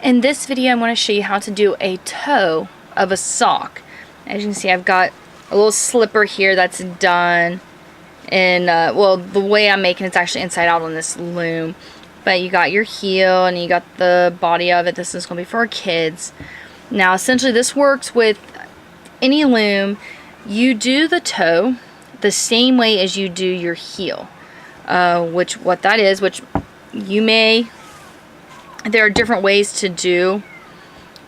In this video, I'm going to show you how to do a toe of a sock. As you can see, I've got a little slipper here that's done. And, well, the way I'm making it's actually inside out on this loom. But you got your heel and you got the body of it. This is going to be for our kids. Now, essentially, this works with any loom. You do the toe the same way as you do your heel. Which you may... There are different ways to do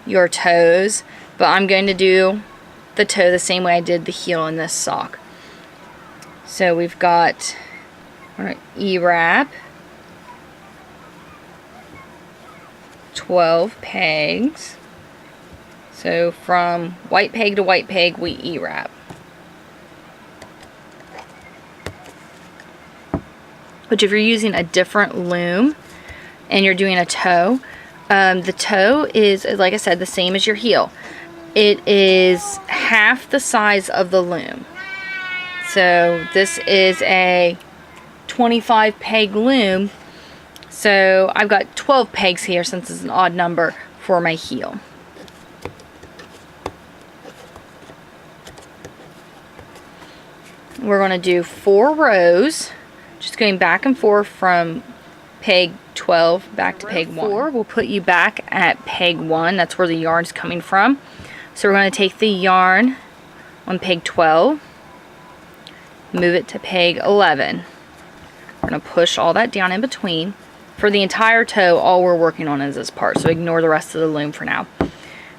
your toes, but I'm going to do the toe the same way I did the heel in this sock. So we've got our E-wrap, 12 pegs. So from white peg to white peg, we E-wrap. Which if you're using a different loom, and you're doing a toe, the toe is, like I said, the same as your heel. It is half the size of the loom. So this is a 25 peg loom, so I've got 12 pegs here since it's an odd number for my heel. We're going to do 4 rows, just going back and forth from peg 12 back to peg 1. 4 will put you back at peg 1. That's where the yarn's coming from. So we're going to take the yarn on peg 12, move it to peg 11. We're going to push all that down in between. For the entire toe, all we're working on is this part, so ignore the rest of the loom for now.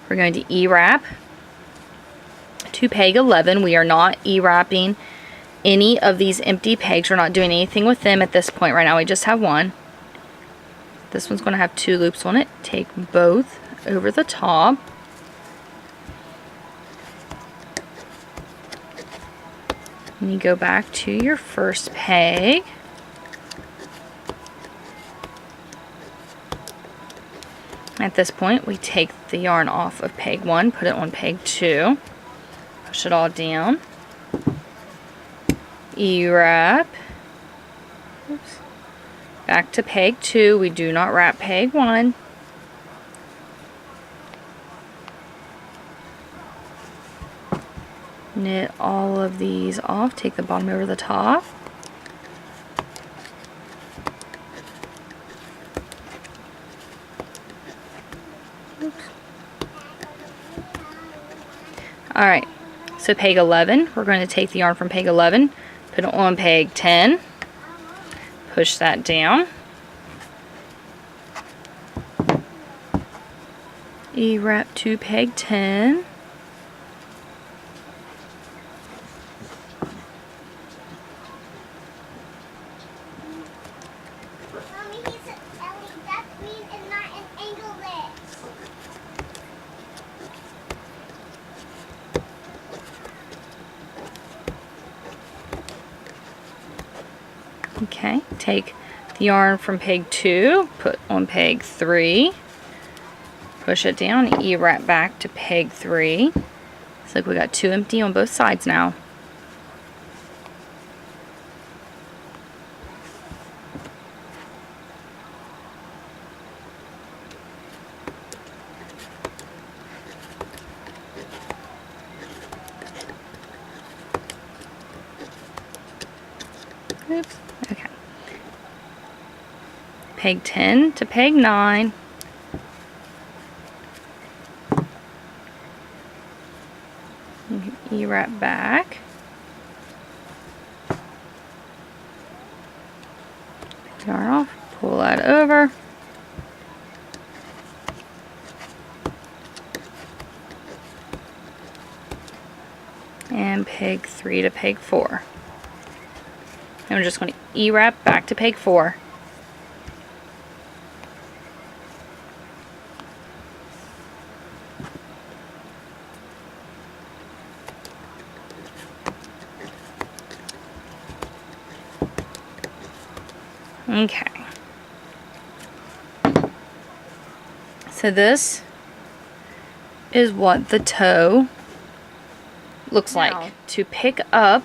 We're going to E-wrap to peg 11. We are not E-wrapping any of these empty pegs. We're not doing anything with them at this point right now. We just have one. This one's going to have 2 loops on it. Take both over the top. And you go back to your first peg. At this point, we take the yarn off of peg 1, put it on peg 2, push it all down, E-wrap. Oops. Back to peg 2. We do not wrap peg 1. Knit all of these off. Take the bottom over the top. Oops. Alright, so peg 11. We're going to take the yarn from peg 11, put it on peg 10. Push that down. E-wrap to peg 10. Mommy, he's Ellie. That green is not an angle there. Okay, take the yarn from peg 2, put on peg 3, push it down, E-wrap back to peg 3. Looks like we got 2 empty on both sides now. Oops. Okay. Peg 10 to peg 9. E-wrap back. Yarn off, pull that over. And peg 3 to peg 4. And we're just going to E-wrap back to peg 4. Okay. So this is what the toe looks like. To pick up,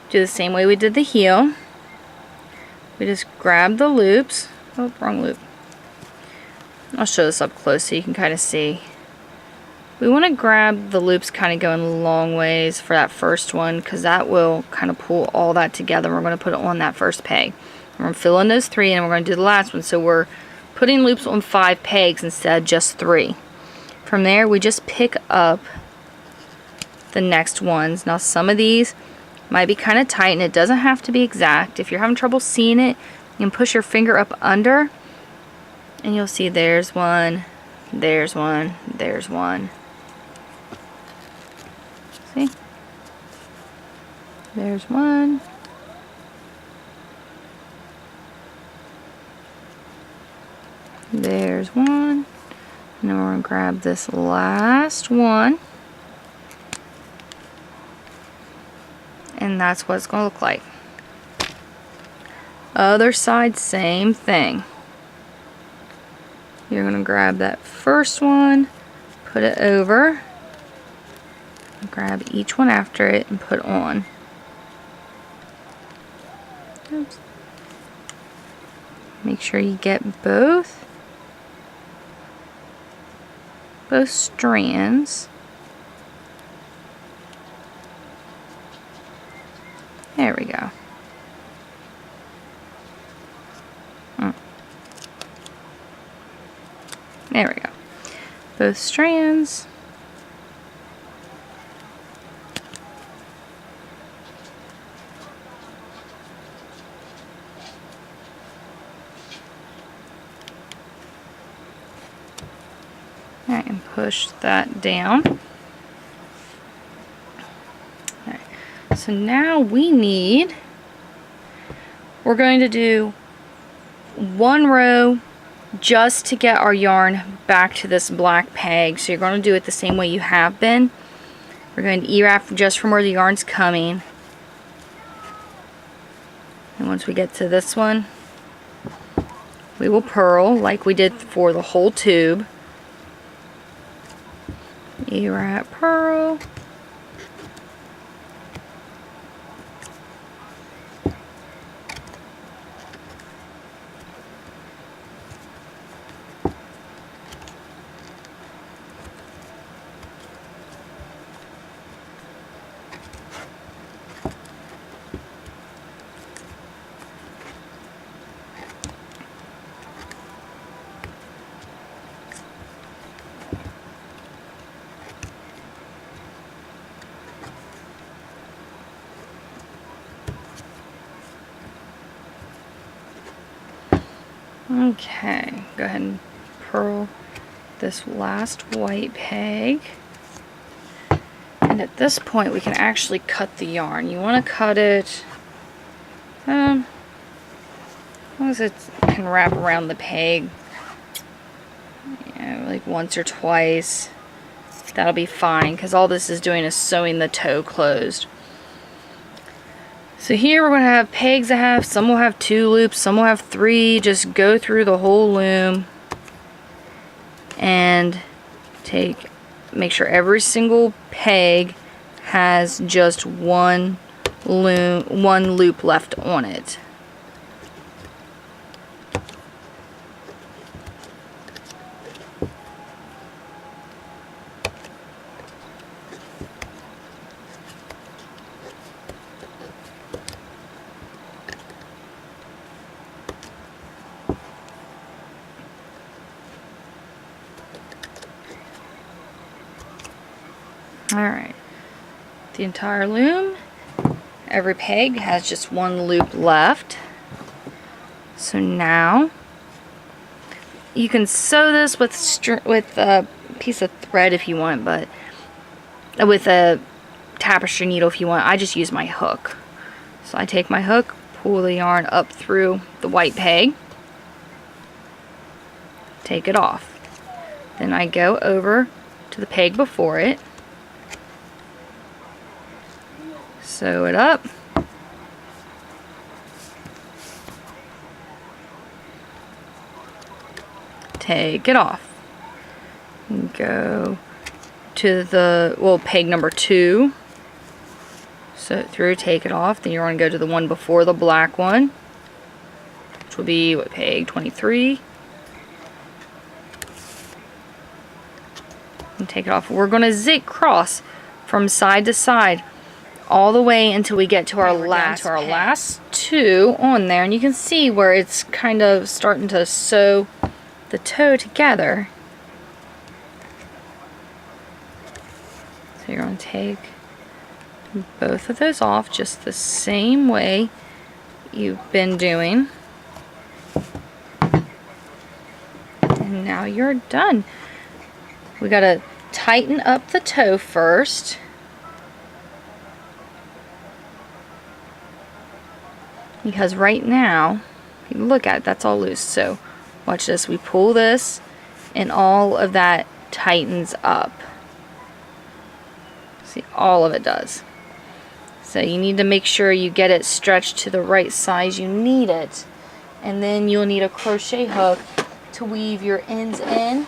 do the same way we did the heel. We just grab the loops. Oh, wrong loop. I'll show this up close so you can kind of see. We want to grab the loops kind of going long ways for that first one, because that will kind of pull all that together. We're going to put it on that first peg. We're going to fill in those 3 and we're going to do the last one. So we're putting loops on 5 pegs instead of just 3. From there we just pick up the next ones. Now some of these might be kind of tight and it doesn't have to be exact. If you're having trouble seeing it, you can push your finger up under and you'll see there's one, there's one, there's one. See? There's one. There's one. And then we're going to grab this last one. And that's what it's going to look like. Other side, same thing. You're going to grab that first one, put it over, grab each one after it and put on. Oops. Make sure you get both strands. There we go. There we go. Both strands. Alright, and push that down. Alright, so now we're going to do 1 row just to get our yarn back to this black peg. So you're going to do it the same way you have been. We're going to E-wrap just from where the yarn's coming. And once we get to this one, we will purl like we did for the whole tube. E-wrap, purl. Okay, go ahead and purl this last white peg. And at this point we can actually cut the yarn. You want to cut it as long as it can wrap around the peg, like once or twice. That'll be fine, because all this is doing is sewing the toe closed. So here we're going to have pegs that have, some will have 2 loops, some will have 3. Just go through the whole loom and make sure every single peg has just one loop left on it. Alright, the entire loom, every peg has just 1 loop left. So now you can sew this with a piece of thread if you want, but with a tapestry needle if you want. I just use my hook. So I take my hook, pull the yarn up through the white peg, take it off. Then I go over to the peg before it, sew it up, take it off, and go to the peg number 2, sew it through, take it off. Then you're going to go to the one before the black one, which will be peg 23, And take it off. We're going to zig cross from side to side all the way until we get to our last two on there. And you can see where it's kind of starting to sew the toe together. So you're going to take both of those off just the same way you've been doing. And now you're done. We got to tighten up the toe first. Because right now, if you look at it, that's all loose. So watch this. We pull this and all of that tightens up. See, all of it does. So you need to make sure you get it stretched to the right size you need it. And then you'll need a crochet hook to weave your ends in